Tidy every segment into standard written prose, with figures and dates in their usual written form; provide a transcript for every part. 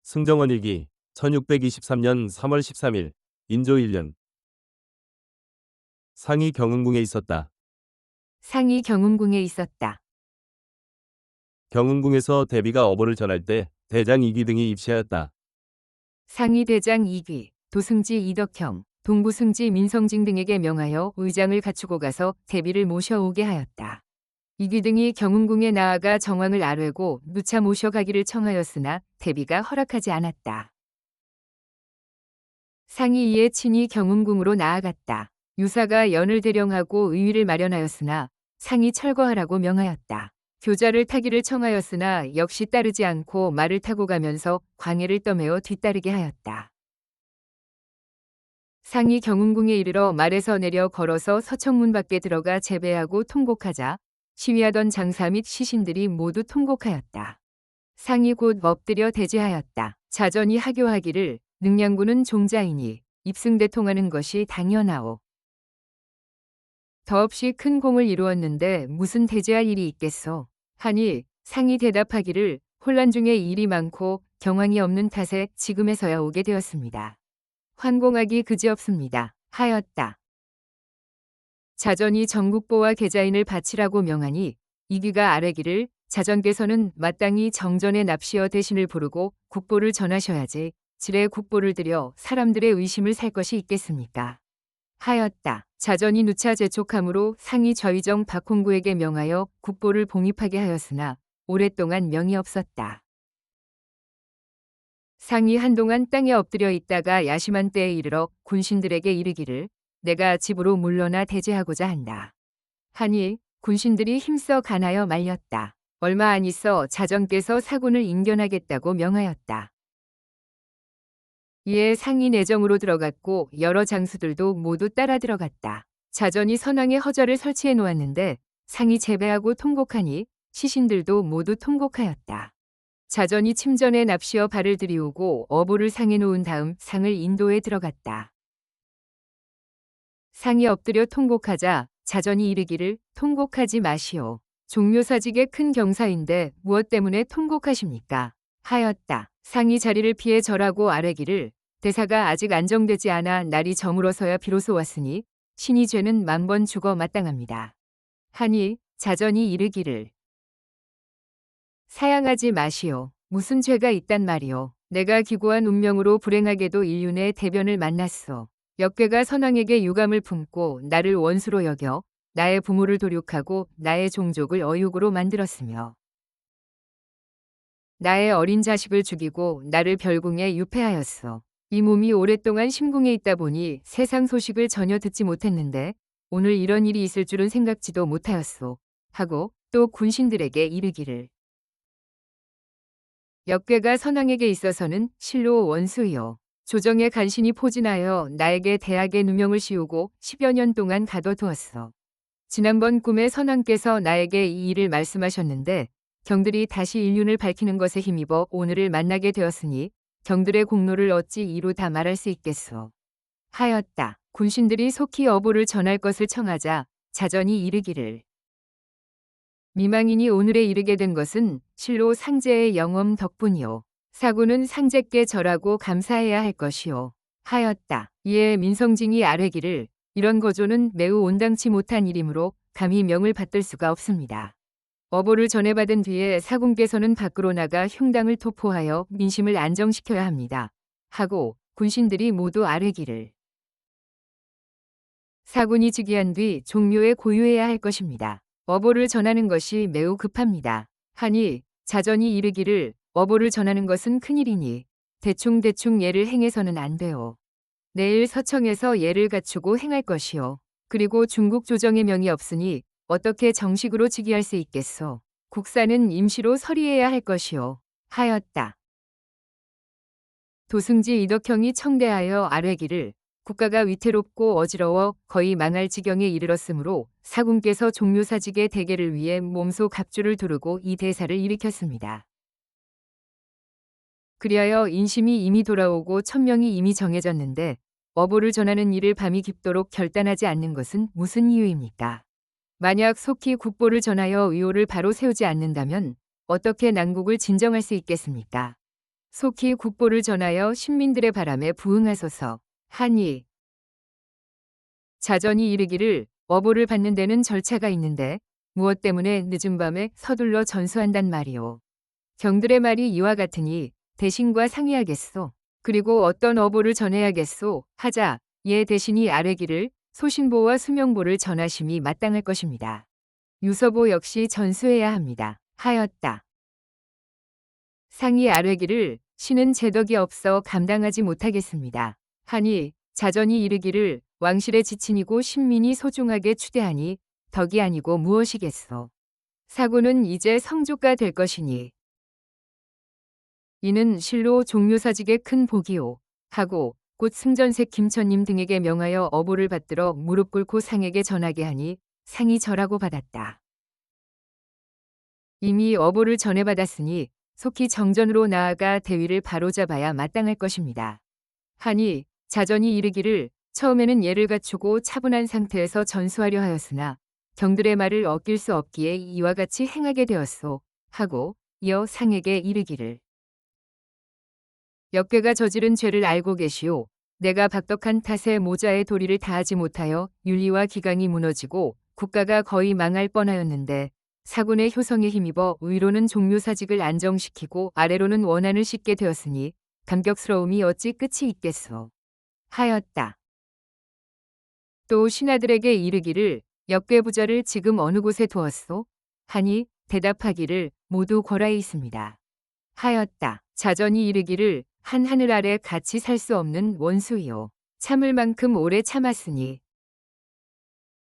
승정원 일기 1623년 3월 13일 인조 1년 상이 경흥궁에 있었다. 상이 경운궁에 있었다. 경흥궁에서 대비가 어보를 전할 때 대장 이기 등이 입시하였다. 상이 대장 이귀, 도승지 이덕형, 동부승지 민성징 등에게 명하여 의장을 갖추고 가서 대비를 모셔오게 하였다. 이귀 등이 경운궁에 나아가 정왕을 아뢰고 누차 모셔가기를 청하였으나 대비가 허락하지 않았다. 상이 이에 친히 경운궁으로 나아갔다. 유사가 연을 대령하고 의위를 마련하였으나 상이 철거하라고 명하였다. 교자를 타기를 청하였으나 역시 따르지 않고 말을 타고 가면서 광해를 떠매어 뒤따르게 하였다. 상이 경운궁에 이르러 말에서 내려 걸어서 서청문 밖에 들어가 제배하고 통곡하자 시위하던 장사 및 시신들이 모두 통곡하였다. 상이 곧 엎드려 대제하였다. 자전이 하교하기를 능량군은 종자이니 입승대통하는 것이 당연하오. 더없이 큰 공을 이루었는데 무슨 대제할 일이 있겠소. 하니 상이 대답하기를 혼란 중에 일이 많고 경황이 없는 탓에 지금에서야 오게 되었습니다. 환공하기 그지없습니다. 하였다. 자전이 전국보와 계자인을 바치라고 명하니 이귀가 아뢰기를 자전께서는 마땅히 정전에 납시어 대신을 부르고 국보를 전하셔야지 지레 국보를 들여 사람들의 의심을 살 것이 있겠습니까? 하였다. 자전이 누차 재촉함으로 상이 좌의정 박홍구에게 명하여 국보를 봉입하게 하였으나 오랫동안 명이 없었다. 상이 한동안 땅에 엎드려 있다가 야심한 때에 이르러 군신들에게 이르기를 내가 집으로 물러나 대제하고자 한다. 하니 군신들이 힘써 간하여 말렸다. 얼마 안 있어 자전께서 사군을 인견하겠다고 명하였다. 이에 상이 내정으로 들어갔고 여러 장수들도 모두 따라 들어갔다. 자전이 선왕의 허저를 설치해 놓았는데 상이 제배하고 통곡하니 시신들도 모두 통곡하였다. 자전이 침전에 납시어 발을 들이우고 어보를 상에 놓은 다음 상을 인도에 들어갔다. 상이 엎드려 통곡하자 자전이 이르기를 통곡하지 마시오. 종묘사직의 큰 경사인데 무엇 때문에 통곡하십니까? 하였다. 상이 자리를 피해 절하고 아뢰기를 대사가 아직 안정되지 않아 날이 저물어서야 비로소 왔으니 신이 죄는 만번 죽어 마땅합니다. 하니 자전이 이르기를 사양하지 마시오. 무슨 죄가 있단 말이오. 내가 기고한 운명으로 불행하게도 인륜의 대변을 만났소. 역괴가 선왕에게 유감을 품고 나를 원수로 여겨 나의 부모를 도륙하고 나의 종족을 어육으로 만들었으며 나의 어린 자식을 죽이고 나를 별궁에 유폐하였소. 이 몸이 오랫동안 심궁에 있다 보니 세상 소식을 전혀 듣지 못했는데 오늘 이런 일이 있을 줄은 생각지도 못하였소. 하고 또 군신들에게 이르기를 역괴가 선왕에게 있어서는 실로 원수이요. 조정의 간신히 포진하여 나에게 대학의 누명을 씌우고 10여 년 동안 가둬두었어. 지난번 꿈에 선왕께서 나에게 이 일을 말씀하셨는데 경들이 다시 인륜을 밝히는 것에 힘입어 오늘을 만나게 되었으니 경들의 공로를 어찌 이루 다 말할 수 있겠소. 하였다. 군신들이 속히 어보를 전할 것을 청하자 자전이 이르기를 미망인이 오늘에 이르게 된 것은 실로 상제의 영엄 덕분이요. 사군은 상제께 절하고 감사해야 할 것이요. 하였다. 이에 민성징이 아뢰기를 이런 거조는 매우 온당치 못한 일이므로 감히 명을 받들 수가 없습니다. 어보를 전해받은 뒤에 사군께서는 밖으로 나가 흉당을 토포하여 민심을 안정시켜야 합니다. 하고 군신들이 모두 아뢰기를 사군이 즉위한 뒤 종묘에 고유해야 할 것입니다. 어보를 전하는 것이 매우 급합니다. 하니 자전이 이르기를 어보를 전하는 것은 큰일이니 대충 예를 행해서는 안 돼요. 내일 서청에서 예를 갖추고 행할 것이요. 그리고 중국 조정의 명이 없으니 어떻게 정식으로 즉위할 수 있겠소. 국사는 임시로 서리해야 할 것이요. 하였다. 도승지 이덕형이 청대하여 아뢰기를 국가가 위태롭고 어지러워 거의 망할 지경에 이르렀으므로 사군께서 종묘사직의 대계를 위해 몸소 갑주를 두르고 이 대사를 일으켰습니다. 그리하여 인심이 이미 돌아오고 천명이 이미 정해졌는데 어보를 전하는 일을 밤이 깊도록 결단하지 않는 것은 무슨 이유입니까? 만약 속히 국보를 전하여 의호를 바로 세우지 않는다면 어떻게 난국을 진정할 수 있겠습니까? 속히 국보를 전하여 신민들의 바람에 부응하소서. 하니 자전이 이르기를 어보를 받는 데는 절차가 있는데 무엇 때문에 늦은 밤에 서둘러 전수한단 말이오. 경들의 말이 이와 같으니 대신과 상의하겠소. 그리고 어떤 어보를 전해야겠소 하자 예 대신이 아뢰기를 소신보와 수명보를 전하심이 마땅할 것입니다. 유서보 역시 전수해야 합니다. 하였다. 상이 아뢰기를 신은 재덕이 없어 감당하지 못하겠습니다. 하니 자전이 이르기를 왕실의 지친이고 신민이 소중하게 추대하니 덕이 아니고 무엇이겠소. 사고는 이제 성조가 될 것이니 이는 실로 종묘사직의 큰 복이오 하고 곧 승전색 김천님 등에게 명하여 어보를 받들어 무릎 꿇고 상에게 전하게 하니 상이 절하고 받았다. 이미 어보를 전해받았으니 속히 정전으로 나아가 대위를 바로잡아야 마땅할 것입니다. 하니 자전이 이르기를 처음에는 예를 갖추고 차분한 상태에서 전수하려 하였으나 경들의 말을 어길 수 없기에 이와 같이 행하게 되었소 하고 이어 상에게 이르기를 역괴가 저지른 죄를 알고 계시오. 내가 박덕한 탓에 모자의 도리를 다하지 못하여 윤리와 기강이 무너지고 국가가 거의 망할 뻔하였는데 사군의 효성에 힘입어 위로는 종묘사직을 안정시키고 아래로는 원한을 싣게 되었으니 감격스러움이 어찌 끝이 있겠소. 하였다. 또 신하들에게 이르기를 역괴부자를 지금 어느 곳에 두었소? 하니 대답하기를 모두 거라에 있습니다. 하였다. 자전이 이르기를 한 하늘 아래 같이 살 수 없는 원수이요. 참을 만큼 오래 참았으니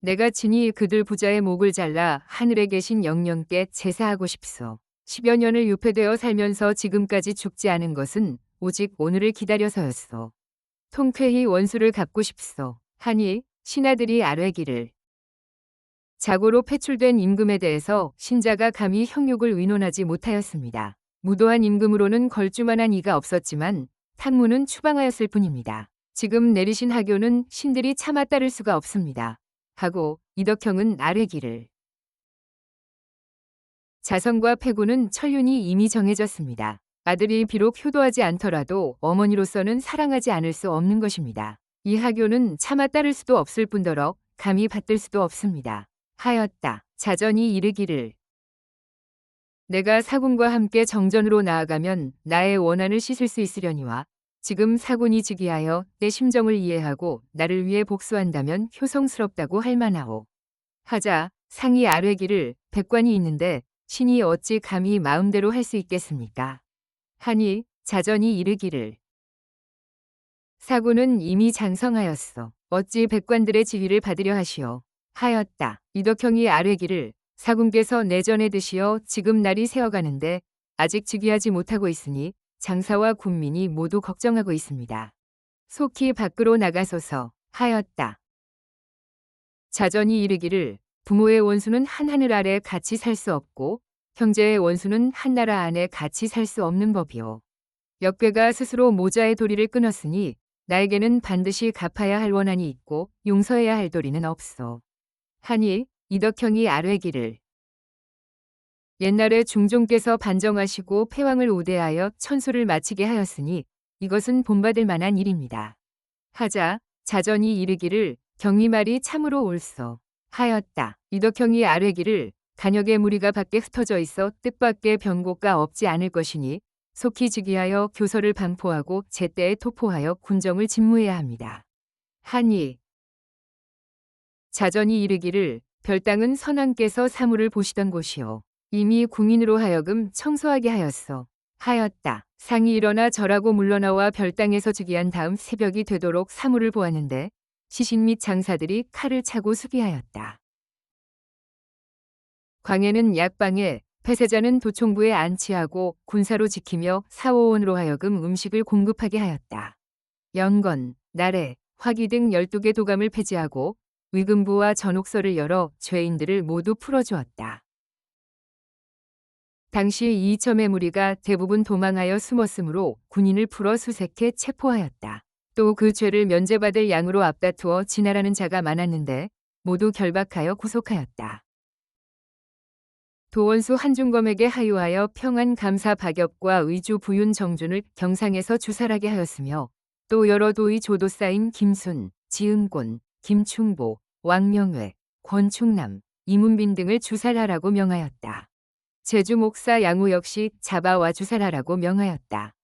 내가 친히 그들 부자의 목을 잘라 하늘에 계신 영령께 제사하고 싶소. 10여 년을 유폐되어 살면서 지금까지 죽지 않은 것은 오직 오늘을 기다려서였소. 통쾌히 원수를 갚고 싶소. 하니 신하들이 아뢰기를 자고로 패출된 임금에 대해서 신자가 감히 형육을 의논하지 못하였습니다. 무도한 임금으로는 걸줄만한 이가 없었지만 탕무는 추방하였을 뿐입니다. 지금 내리신 하교는 신들이 차마 따를 수가 없습니다. 하고 이덕형은 아뢰기를 자성과 패구는 천륜이 이미 정해졌습니다. 아들이 비록 효도하지 않더라도 어머니로서는 사랑하지 않을 수 없는 것입니다. 이 하교는 차마 따를 수도 없을 뿐더러 감히 받들 수도 없습니다. 하였다. 자전이 이르기를 내가 사군과 함께 정전으로 나아가면 나의 원한을 씻을 수 있으려니와 지금 사군이 즉위하여 내 심정을 이해하고 나를 위해 복수한다면 효성스럽다고 할 만하오. 하자 상이 아뢰기를 백관이 있는데 신이 어찌 감히 마음대로 할 수 있겠습니까? 하니 자전이 이르기를 사군은 이미 장성하였어. 어찌 백관들의 지위를 받으려 하시오. 하였다. 이덕형이 아뢰기를 사군께서 내전에 드시어 지금 날이 새어가는데 아직 즉위하지 못하고 있으니 장사와 군민이 모두 걱정하고 있습니다. 속히 밖으로 나가소서. 하였다. 자전이 이르기를 부모의 원수는 한 하늘 아래 같이 살 수 없고 형제의 원수는 한 나라 안에 같이 살 수 없는 법이오. 역괴가 스스로 모자의 도리를 끊었으니 나에게는 반드시 갚아야 할 원한이 있고 용서해야 할 도리는 없소. 하니 이덕형이 아뢰기를 옛날에 중종께서 반정하시고 패왕을 우대하여 천수를 마치게 하였으니 이것은 본받을 만한 일입니다. 하자 자전이 이르기를 경리 말이 참으로 옳소. 하였다. 이덕형이 아뢰기를 간역의 무리가 밖에 흩어져 있어 뜻밖의 변고가 없지 않을 것이니 속히 즉위하여 교서를 반포하고 제때에 토포하여 군정을 집무해야 합니다. 하니 자전이 이르기를 별당은 선왕께서 사물을 보시던 곳이요. 이미 궁인으로 하여금 청소하게 하였어. 하였다. 상이 일어나 절하고 물러나와 별당에서 즉위한 다음 새벽이 되도록 사물을 보았는데 시신 및 장사들이 칼을 차고 수비하였다. 광해는 약방에 폐세자는 도총부에 안치하고 군사로 지키며 사오원으로 하여금 음식을 공급하게 하였다. 영건, 나래, 화기 등 12개 도감을 폐지하고 위금부와 전옥서를 열어 죄인들을 모두 풀어주었다. 당시 이이첨의 무리가 대부분 도망하여 숨었으므로 군인을 풀어 수색해 체포하였다. 또 그 죄를 면제받을 양으로 앞다투어 진할하는 자가 많았는데 모두 결박하여 구속하였다. 도원수 한중검에게 하유하여 평안 감사 박엽과 의주 부윤 정준을 경상에서 주살하게 하였으며 또 여러 도의 조도사인 김순, 지은곤, 김충보, 왕명회, 권충남, 이문빈 등을 주살하라고 명하였다. 제주 목사 양우 역시 잡아와 주살하라고 명하였다.